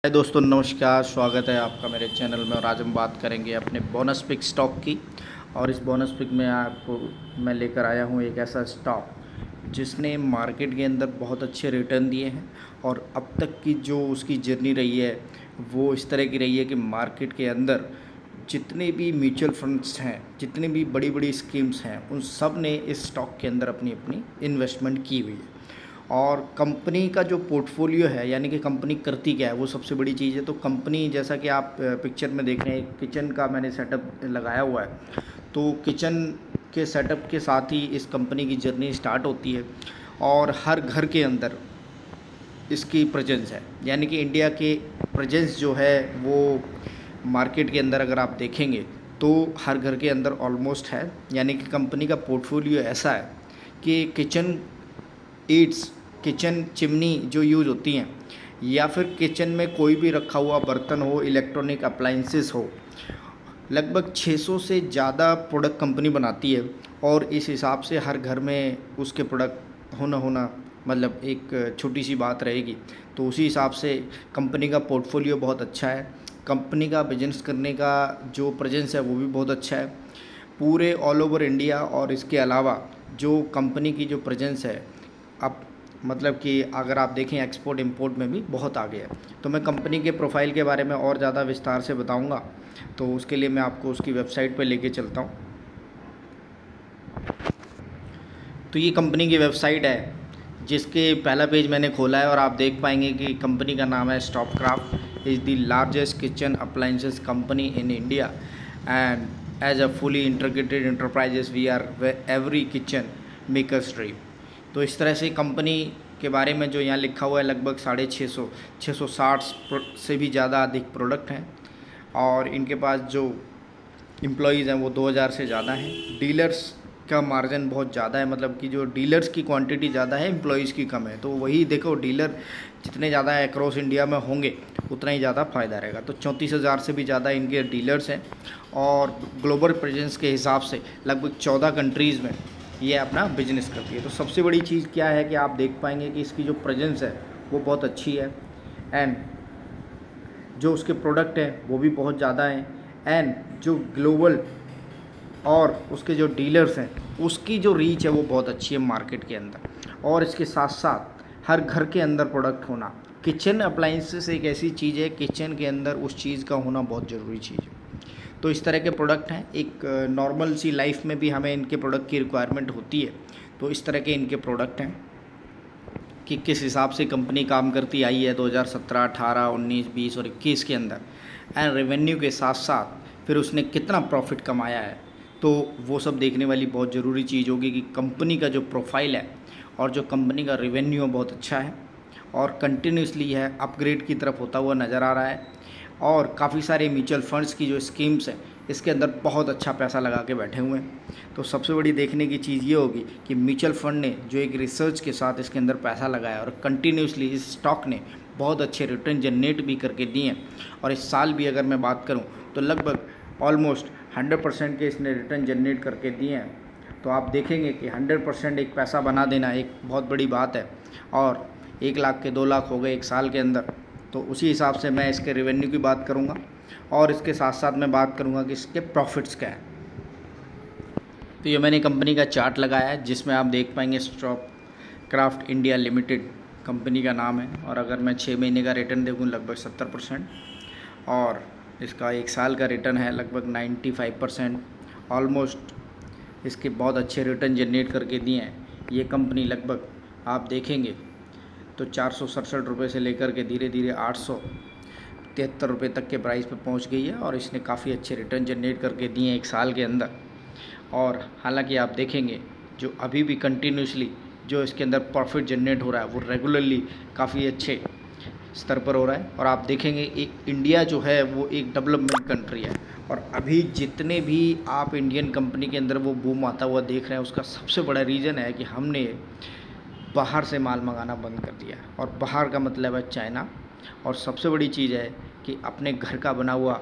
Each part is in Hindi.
हाय दोस्तों, नमस्कार। स्वागत है आपका मेरे चैनल में। और आज हम बात करेंगे अपने बोनस पिक स्टॉक की। और इस बोनस पिक में आपको मैं लेकर आया हूँ एक ऐसा स्टॉक जिसने मार्केट के अंदर बहुत अच्छे रिटर्न दिए हैं। और अब तक की जो उसकी जर्नी रही है वो इस तरह की रही है कि मार्केट के अंदर जितने भी म्यूचुअल फंड्स हैं, जितनी भी बड़ी बड़ी स्कीम्स हैं, उन सब ने इस स्टॉक के अंदर अपनी अपनी इन्वेस्टमेंट की हुई है। और कंपनी का जो पोर्टफोलियो है, यानी कि कंपनी करती क्या है, वो सबसे बड़ी चीज़ है। तो कंपनी, जैसा कि आप पिक्चर में देख रहे हैं, किचन का मैंने सेटअप लगाया हुआ है। तो किचन के सेटअप के साथ ही इस कंपनी की जर्नी स्टार्ट होती है। और हर घर के अंदर इसकी प्रेजेंस है, यानी कि इंडिया के प्रेजेंस जो है वो मार्केट के अंदर अगर आप देखेंगे तो हर घर के अंदर ऑलमोस्ट है। यानी कि कंपनी का पोर्टफोलियो ऐसा है कि किचन ईट्स, किचन चिमनी जो यूज़ होती हैं, या फिर किचन में कोई भी रखा हुआ बर्तन हो, इलेक्ट्रॉनिक अप्लाइंसेस हो, लगभग 600 से ज़्यादा प्रोडक्ट कंपनी बनाती है। और इस हिसाब से हर घर में उसके प्रोडक्ट होना मतलब एक छोटी सी बात रहेगी। तो उसी हिसाब से कंपनी का पोर्टफोलियो बहुत अच्छा है। कंपनी का बिजनेस करने का जो प्रेजेंस है वो भी बहुत अच्छा है पूरे ऑल ओवर इंडिया। और इसके अलावा जो कंपनी की जो प्रेजेंस है, अब मतलब कि अगर आप देखें एक्सपोर्ट इंपोर्ट में भी बहुत आगे है। तो मैं कंपनी के प्रोफाइल के बारे में और ज़्यादा विस्तार से बताऊंगा, तो उसके लिए मैं आपको उसकी वेबसाइट पर लेके चलता हूं। तो ये कंपनी की वेबसाइट है जिसके पहला पेज मैंने खोला है, और आप देख पाएंगे कि कंपनी का नाम है Stovekraft is the largest kitchen appliances company in India and as a fully integrated enterprises we are every kitchen makers dream. तो इस तरह से कंपनी के बारे में जो यहाँ लिखा हुआ है, लगभग 660 से भी ज़्यादा अधिक प्रोडक्ट हैं। और इनके पास जो एम्प्लॉयज़ हैं वो 2000 से ज़्यादा हैं। डीलर्स का मार्जिन बहुत ज़्यादा है, मतलब कि जो डीलर्स की क्वांटिटी ज़्यादा है, एम्प्लॉयज़ की कम है। तो वही देखो, डीलर जितने ज़्यादा अक्रॉस इंडिया में होंगे उतना ही ज़्यादा फ़ायदा रहेगा। तो 34,000 से भी ज़्यादा इनके डीलर्स हैं। और ग्लोबल प्रेजेंस के हिसाब से लगभग 14 कंट्रीज़ में ये अपना बिजनेस करती है। तो सबसे बड़ी चीज़ क्या है कि आप देख पाएंगे कि इसकी जो प्रेजेंस है वो बहुत अच्छी है। एंड जो उसके प्रोडक्ट हैं वो भी बहुत ज़्यादा हैं। एंड जो ग्लोबल और उसके जो डीलर्स हैं उसकी जो रीच है वो बहुत अच्छी है मार्केट के अंदर। और इसके साथ साथ हर घर के अंदर प्रोडक्ट होना, किचन अप्लाइंसेस एक ऐसी चीज़ है, किचन के अंदर उस चीज़ का होना बहुत ज़रूरी चीज़ है। तो इस तरह के प्रोडक्ट हैं। एक नॉर्मल सी लाइफ में भी हमें इनके प्रोडक्ट की रिक्वायरमेंट होती है। तो इस तरह के इनके प्रोडक्ट हैं कि किस हिसाब से कंपनी काम करती आई है 2017, 18, 19, 20 और 21 के अंदर। एंड रेवेन्यू के साथ साथ फिर उसने कितना प्रॉफिट कमाया है, तो वो सब देखने वाली बहुत ज़रूरी चीज़ होगी कि कंपनी का जो प्रोफाइल है और जो कंपनी का रेवेन्यू बहुत अच्छा है और कंटिन्यूसली है अपग्रेड की तरफ होता हुआ नज़र आ रहा है। और काफ़ी सारे म्यूचुअल फंड्स की जो स्कीम्स हैं इसके अंदर बहुत अच्छा पैसा लगा के बैठे हुए हैं। तो सबसे बड़ी देखने की चीज़ ये होगी कि म्यूचुअल फंड ने जो एक रिसर्च के साथ इसके अंदर पैसा लगाया और कंटिन्यूसली इस स्टॉक ने बहुत अच्छे रिटर्न जनरेट भी करके दिए हैं। और इस साल भी अगर मैं बात करूँ तो लगभग ऑलमोस्ट 100% के इसने रिटर्न जनरेट करके दिए हैं। तो आप देखेंगे कि 100% एक पैसा बना देना एक बहुत बड़ी बात है। और 1 लाख के 2 लाख हो गए एक साल के अंदर। तो उसी हिसाब से मैं इसके रेवेन्यू की बात करूंगा और इसके साथ साथ मैं बात करूंगा कि इसके प्रॉफिट्स क्या हैं। तो ये मैंने कंपनी का चार्ट लगाया है जिसमें आप देख पाएंगे stop craft India limited company का नाम है। और अगर मैं 6 महीने का रिटर्न देखूँ लगभग 70%, और इसका 1 साल का रिटर्न है लगभग 95%। ऑलमोस्ट इसके बहुत अच्छे रिटर्न जनरेट करके दिए हैं। ये कंपनी लगभग आप देखेंगे तो 467 रुपये से लेकर के धीरे धीरे 873 रुपये तक के प्राइस पे पहुंच गई है। और इसने काफ़ी अच्छे रिटर्न जनरेट करके दिए हैं 1 साल के अंदर। और हालांकि आप देखेंगे जो अभी भी कंटिन्यूसली जो इसके अंदर प्रॉफिट जनरेट हो रहा है वो रेगुलरली काफ़ी अच्छे स्तर पर हो रहा है। और आप देखेंगे एक इंडिया जो है वो एक डेवलपमेंट कंट्री है। और अभी जितने भी आप इंडियन कंपनी के अंदर वो बूम आता हुआ देख रहे हैं उसका सबसे बड़ा रीज़न है कि हमने बाहर से माल मंगाना बंद कर दिया। और बाहर का मतलब है चाइना। और सबसे बड़ी चीज़ है कि अपने घर का बना हुआ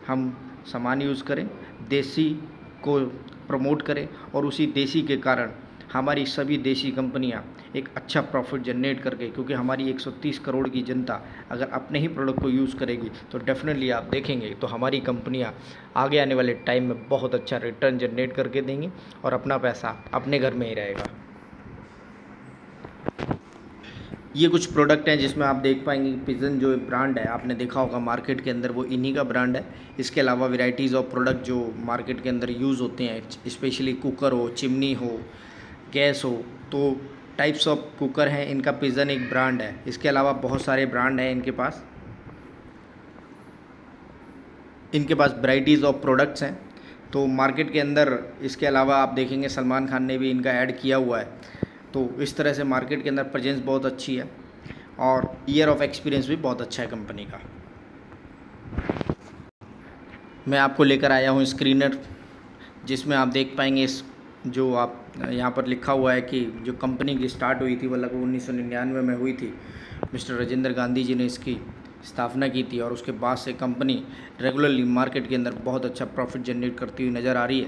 हम सामान यूज़ करें, देसी को प्रमोट करें। और उसी देसी के कारण हमारी सभी देसी कंपनियां एक अच्छा प्रॉफिट जनरेट करके, क्योंकि हमारी 130 करोड़ की जनता अगर अपने ही प्रोडक्ट को यूज़ करेगी तो डेफिनेटली आप देखेंगे तो हमारी कंपनियाँ आगे आने वाले टाइम में बहुत अच्छा रिटर्न जनरेट करके देंगी और अपना पैसा अपने घर में ही रहेगा। ये कुछ प्रोडक्ट हैं जिसमें आप देख पाएंगे पिजन जो ब्रांड है, आपने देखा होगा मार्केट के अंदर, वो इन्हीं का ब्रांड है। इसके अलावा वैरायटीज़ ऑफ प्रोडक्ट जो मार्केट के अंदर यूज़ होते हैं, स्पेशली कुकर हो, चिमनी हो, गैस हो, तो टाइप्स ऑफ कुकर हैं। इनका पिजन एक ब्रांड है। इसके अलावा बहुत सारे ब्रांड हैं इनके पास वैरायटीज़ ऑफ प्रोडक्ट्स हैं तो मार्केट के अंदर। इसके अलावा आप देखेंगे सलमान खान ने भी इनका ऐड किया हुआ है। तो इस तरह से मार्केट के अंदर प्रेजेंस बहुत अच्छी है और ईयर ऑफ एक्सपीरियंस भी बहुत अच्छा है कंपनी का। मैं आपको लेकर आया हूँ स्क्रीनर, जिसमें आप देख पाएंगे जो आप यहाँ पर लिखा हुआ है कि जो कंपनी की स्टार्ट हुई थी वो लगभग 1999 में हुई थी। मिस्टर राजेंद्र गांधी जी ने इसकी स्थापना की थी और उसके बाद से कंपनी रेगुलरली मार्केट के अंदर बहुत अच्छा प्रॉफिट जनरेट करती हुई नज़र आ रही है।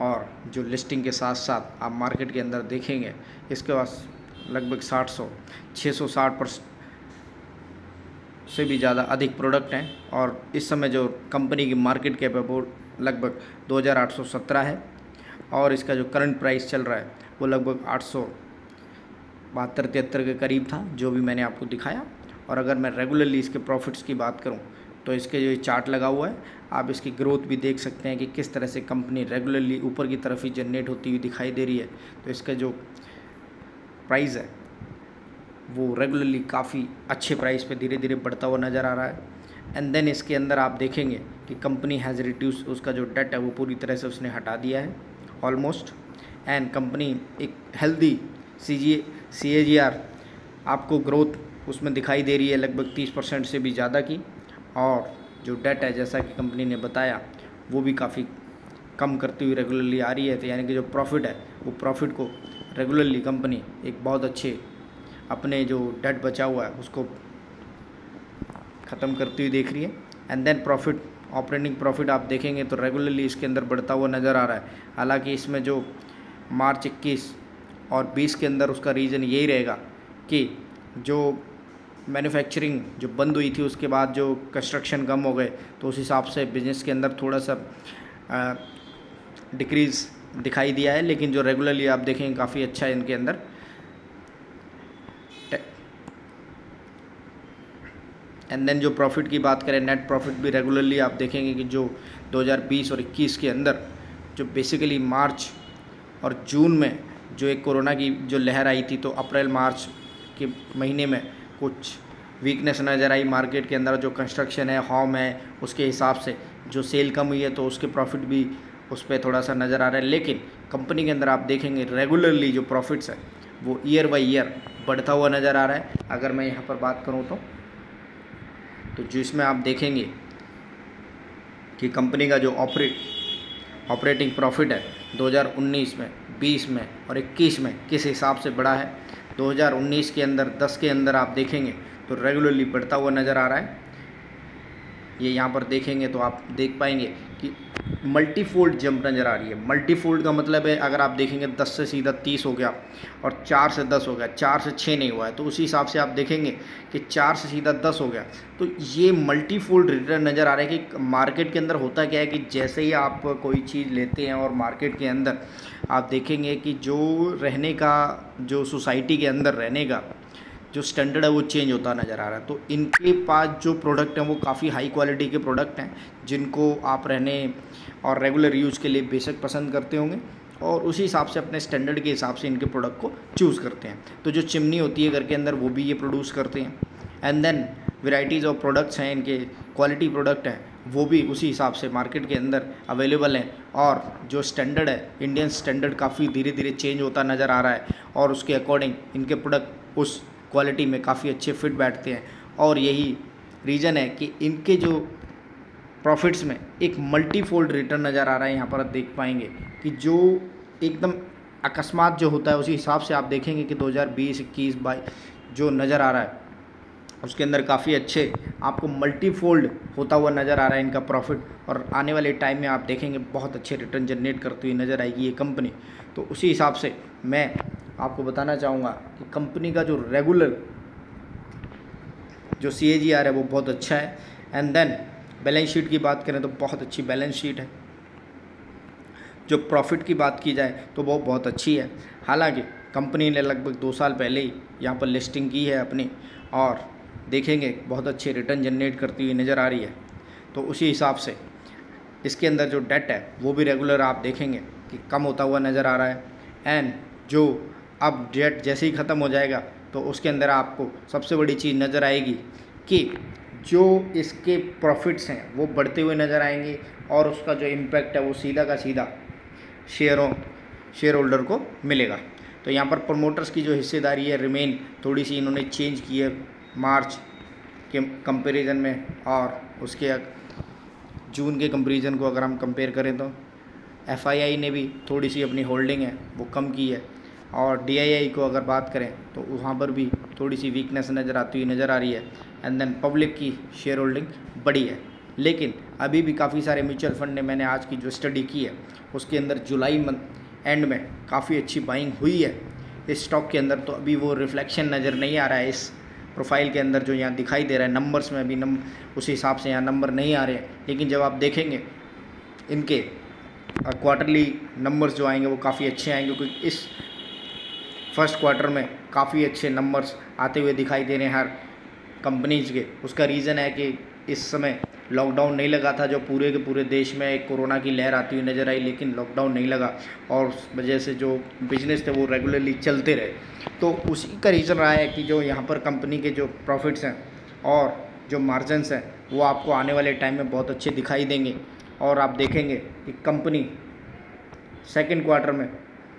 और जो लिस्टिंग के साथ साथ आप मार्केट के अंदर देखेंगे इसके पास लगभग 660% से भी ज़्यादा अधिक प्रोडक्ट हैं और इस समय जो कंपनी की मार्केट कैप है वो लगभग 2817 है और इसका जो करंट प्राइस चल रहा है वो लगभग 872-73 के करीब था, जो भी मैंने आपको दिखाया। और अगर मैं रेगुलरली इसके प्रॉफिट्स की बात करूं तो इसके जो चार्ट लगा हुआ है, आप इसकी ग्रोथ भी देख सकते हैं कि किस तरह से कंपनी रेगुलरली ऊपर की तरफ ही जनरेट होती हुई दिखाई दे रही है। तो इसका जो प्राइस है वो रेगुलरली काफ़ी अच्छे प्राइस पे धीरे धीरे बढ़ता हुआ नज़र आ रहा है। एंड देन इसके अंदर आप देखेंगे कि कंपनी हैज़ रिड्यूस, उसका जो डेट है वो पूरी तरह से उसने हटा दिया है ऑलमोस्ट। एंड कंपनी एक हेल्दी CAGR आपको ग्रोथ उसमें दिखाई दे रही है लगभग 30% से भी ज़्यादा की। और जो डेट है जैसा कि कंपनी ने बताया वो भी काफ़ी कम करती हुई रेगुलरली आ रही है। तो यानी कि जो प्रॉफिट है वो प्रॉफिट को रेगुलरली कंपनी एक बहुत अच्छे अपने जो डेट बचा हुआ है उसको ख़त्म करती हुई देख रही है। And then profit, operating profit आप देखेंगे तो रेगुलरली इसके अंदर बढ़ता हुआ नज़र आ रहा है। हालांकि इसमें जो मार्च 21 और 20 के अंदर उसका रीज़न यही रहेगा कि जो मैन्युफैक्चरिंग जो बंद हुई थी उसके बाद जो कंस्ट्रक्शन कम हो गए तो उस हिसाब से बिज़नेस के अंदर थोड़ा सा डिक्रीज़ दिखाई दिया है। लेकिन जो रेगुलरली आप देखेंगे काफ़ी अच्छा है इनके अंदर। एंड देन जो प्रॉफिट की बात करें, नेट प्रॉफिट भी रेगुलरली आप देखेंगे कि जो 2020 और 21 के अंदर जो बेसिकली मार्च और जून में जो एक कोरोना की जो लहर आई थी तो अप्रैल मार्च के महीने में कुछ वीकनेस नज़र आई मार्केट के अंदर। जो कंस्ट्रक्शन है, होम है, उसके हिसाब से जो सेल कम हुई है तो उसके प्रॉफिट भी उस पर थोड़ा सा नज़र आ रहा है। लेकिन कंपनी के अंदर आप देखेंगे रेगुलरली जो प्रॉफिट्स है वो ईयर बाय ईयर बढ़ता हुआ नज़र आ रहा है। अगर मैं यहाँ पर बात करूँ तो जिसमें आप देखेंगे कि कंपनी का जो ऑपरेटिंग प्रॉफिट है 2019 में, 20 में और 21 में किस हिसाब से बढ़ा है। 2019 के अंदर 10 के अंदर आप देखेंगे तो रेगुलरली बढ़ता हुआ नज़र आ रहा है। ये यहाँ पर देखेंगे तो आप देख पाएंगे कि मल्टीफोल्ड जंप नज़र आ रही है। मल्टीफोल्ड का मतलब है अगर आप देखेंगे 10 से सीधा 30 हो गया और 4 से 10 हो गया, 4 से 6 नहीं हुआ है तो उसी हिसाब से आप देखेंगे कि 4 से सीधा 10 हो गया। तो ये मल्टीफोल्ड रिटर्न नज़र आ रहा है कि मार्केट के अंदर होता क्या है कि जैसे ही आप कोई चीज़ लेते हैं और मार्केट के अंदर आप देखेंगे कि जो रहने का, जो सोसाइटी के अंदर रहने का जो स्टैंडर्ड है वो चेंज होता नज़र आ रहा है। तो इनके पास जो प्रोडक्ट हैं वो काफ़ी हाई क्वालिटी के प्रोडक्ट हैं जिनको आप रहने और रेगुलर यूज़ के लिए बेशक पसंद करते होंगे और उसी हिसाब से अपने स्टैंडर्ड के हिसाब से इनके प्रोडक्ट को चूज़ करते हैं। तो जो चिमनी होती है घर के अंदर वो भी ये प्रोड्यूस करते हैं। And then varieties of products हैं, इनके क्वालिटी प्रोडक्ट हैं वो भी उसी हिसाब से मार्केट के अंदर अवेलेबल हैं। और जो स्टैंडर्ड है, इंडियन स्टैंडर्ड काफ़ी धीरे धीरे चेंज होता नज़र आ रहा है और उसके अकॉर्डिंग इनके प्रोडक्ट उस क्वालिटी में काफ़ी अच्छे फिट बैठते हैं। और यही रीज़न है कि इनके जो प्रॉफिट्स में एक मल्टीफोल्ड रिटर्न नज़र आ रहा है। यहाँ पर आप देख पाएंगे कि जो एकदम अकस्मात जो होता है उसी हिसाब से आप देखेंगे कि 2020-21 जो नज़र आ रहा है उसके अंदर काफ़ी अच्छे आपको मल्टीफोल्ड होता हुआ नज़र आ रहा है इनका प्रॉफिट। और आने वाले टाइम में आप देखेंगे बहुत अच्छे रिटर्न जनरेट करती हुई नज़र आएगी ये कंपनी। तो उसी हिसाब से मैं आपको बताना चाहूँगा कि कंपनी का जो रेगुलर जो CAGR है वो बहुत अच्छा है। एंड देन बैलेंस शीट की बात करें तो बहुत अच्छी बैलेंस शीट है। जो प्रॉफिट की बात की जाए तो वो बहुत अच्छी है। हालांकि कंपनी ने लगभग 2 साल पहले ही यहाँ पर लिस्टिंग की है अपनी, और देखेंगे बहुत अच्छे रिटर्न जनरेट करती हुई नज़र आ रही है। तो उसी हिसाब से इसके अंदर जो डेट है वो भी रेगुलर आप देखेंगे कि कम होता हुआ नज़र आ रहा है। एंड जो अब डेट जैसे ही ख़त्म हो जाएगा तो उसके अंदर आपको सबसे बड़ी चीज़ नज़र आएगी कि जो इसके प्रॉफिट्स हैं वो बढ़ते हुए नज़र आएंगे, और उसका जो इम्पैक्ट है वो सीधा का सीधा शेयर होल्डर को मिलेगा। तो यहाँ पर प्रमोटर्स की जो हिस्सेदारी है रिमेन थोड़ी सी इन्होंने चेंज की है मार्च के कंपैरिजन में, और उसके जून के कंपैरिजन को अगर हम कंपेयर करें तो FII ने भी थोड़ी सी अपनी होल्डिंग है वो कम की है, और DII को अगर बात करें तो वहाँ पर भी थोड़ी सी वीकनेस नज़र आती हुई नज़र आ रही है। एंड देन पब्लिक की शेयर होल्डिंग बड़ी है, लेकिन अभी भी काफ़ी सारे म्यूचुअल फंड ने, मैंने आज की जो स्टडी की है उसके अंदर जुलाई मंथ एंड में काफ़ी अच्छी बाइंग हुई है इस स्टॉक के अंदर। तो अभी वो रिफ्लेक्शन नज़र नहीं आ रहा है इस प्रोफाइल के अंदर जो यहाँ दिखाई दे रहा है नंबर्स में, अभी उस हिसाब से यहाँ नंबर नहीं आ रहे हैं। लेकिन जब आप देखेंगे इनके क्वार्टरली नंबर्स जो आएंगे वो काफ़ी अच्छे आएंगे, क्योंकि इस फर्स्ट क्वार्टर में काफ़ी अच्छे नंबर्स आते हुए दिखाई दे रहे हैं हर कंपनीज के। उसका रीज़न है कि इस समय लॉकडाउन नहीं लगा था, जो पूरे के पूरे देश में एक कोरोना की लहर आती हुई नज़र आई, लेकिन लॉकडाउन नहीं लगा और उस वजह से जो बिजनेस थे वो रेगुलरली चलते रहे। तो उसी का रीज़न रहा है कि जो यहाँ पर कंपनी के जो प्रॉफिट्स हैं और जो मार्जिन्स हैं वो आपको आने वाले टाइम में बहुत अच्छे दिखाई देंगे। और आप देखेंगे कि कंपनी सेकंड क्वार्टर में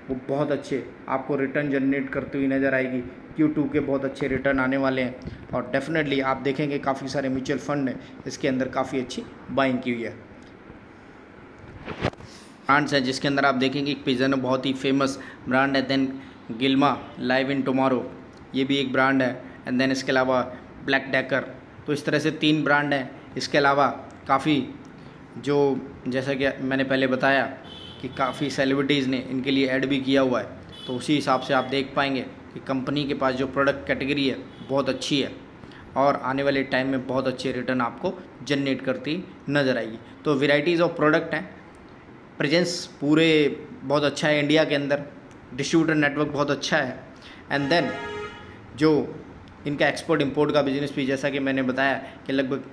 वो बहुत अच्छे आपको रिटर्न जनरेट करती हुई नज़र आएगी। Q2 के बहुत अच्छे रिटर्न आने वाले हैं, और डेफिनेटली आप देखेंगे काफ़ी सारे म्यूचुअल फंड ने इसके अंदर काफ़ी अच्छी बाइंग की हुई है। ब्रांड्स हैं जिसके अंदर आप देखेंगे पिजन बहुत ही फेमस ब्रांड है, देन गिल्मा लाइव इन टुमारो ये भी एक ब्रांड है, एंड देन इसके अलावा ब्लैक डेकर। तो इस तरह से 3 ब्रांड हैं। इसके अलावा काफ़ी जो जैसा कि मैंने पहले बताया कि काफ़ी सेलिब्रिटीज़ ने इनके लिए ऐड भी किया हुआ है। तो उसी हिसाब से आप देख पाएंगे कि कंपनी के पास जो प्रोडक्ट कैटेगरी है बहुत अच्छी है, और आने वाले टाइम में बहुत अच्छे रिटर्न आपको जनरेट करती नज़र आएगी। तो वैरायटीज़ ऑफ प्रोडक्ट हैं, प्रेजेंस पूरे बहुत अच्छा है इंडिया के अंदर, डिस्ट्रीब्यूटर नेटवर्क बहुत अच्छा है, एंड देन जो इनका एक्सपोर्ट इंपोर्ट का बिज़नेस भी, जैसा कि मैंने बताया कि लगभग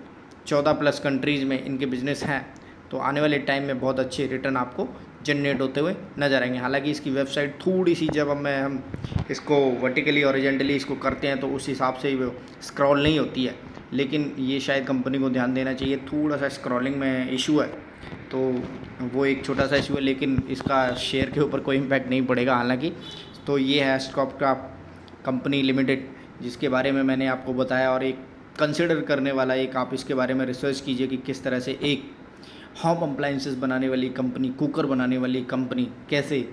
14+ कंट्रीज़ में इनके बिज़नेस हैं। तो आने वाले टाइम में बहुत अच्छे रिटर्न आपको जनरेट होते हुए नज़र आएंगे। हालांकि इसकी वेबसाइट थोड़ी सी, जब हम इसको वर्टिकली हॉरिजॉन्टली इसको करते हैं तो उस हिसाब से ही वो स्क्रॉल नहीं होती है, लेकिन ये शायद कंपनी को ध्यान देना चाहिए, थोड़ा सा स्क्रॉलिंग में इशू है। तो वो एक छोटा सा इशू है, लेकिन इसका शेयर के ऊपर कोई इम्पैक्ट नहीं पड़ेगा हालांकि। तो ये है स्टॉपक्राफ्ट कंपनी लिमिटेड, जिसके बारे में मैंने आपको बताया, और एक कंसिडर करने वाला एक आप इसके बारे में रिसर्च कीजिए कि किस तरह से एक होम अप्लायंसेस बनाने वाली कंपनी, कुकर बनाने वाली कंपनी कैसे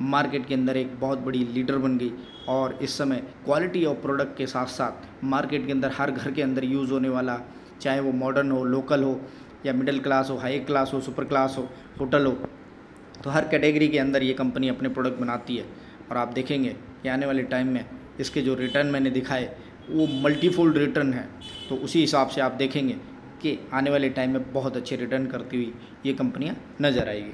मार्केट के अंदर एक बहुत बड़ी लीडर बन गई, और इस समय क्वालिटी ऑफ प्रोडक्ट के साथ साथ मार्केट के अंदर हर घर के अंदर यूज़ होने वाला, चाहे वो मॉडर्न हो, लोकल हो, या मिडिल क्लास हो, हाई क्लास हो, सुपर क्लास हो, होटल हो, तो हर कैटेगरी के अंदर ये कंपनी अपने प्रोडक्ट बनाती है। और आप देखेंगे कि आने वाले टाइम में इसके जो रिटर्न मैंने दिखाए वो मल्टीफोल्ड रिटर्न है। तो उसी हिसाब से आप देखेंगे कि आने वाले टाइम में बहुत अच्छे रिटर्न करती हुई ये कंपनियां नज़र आएगी।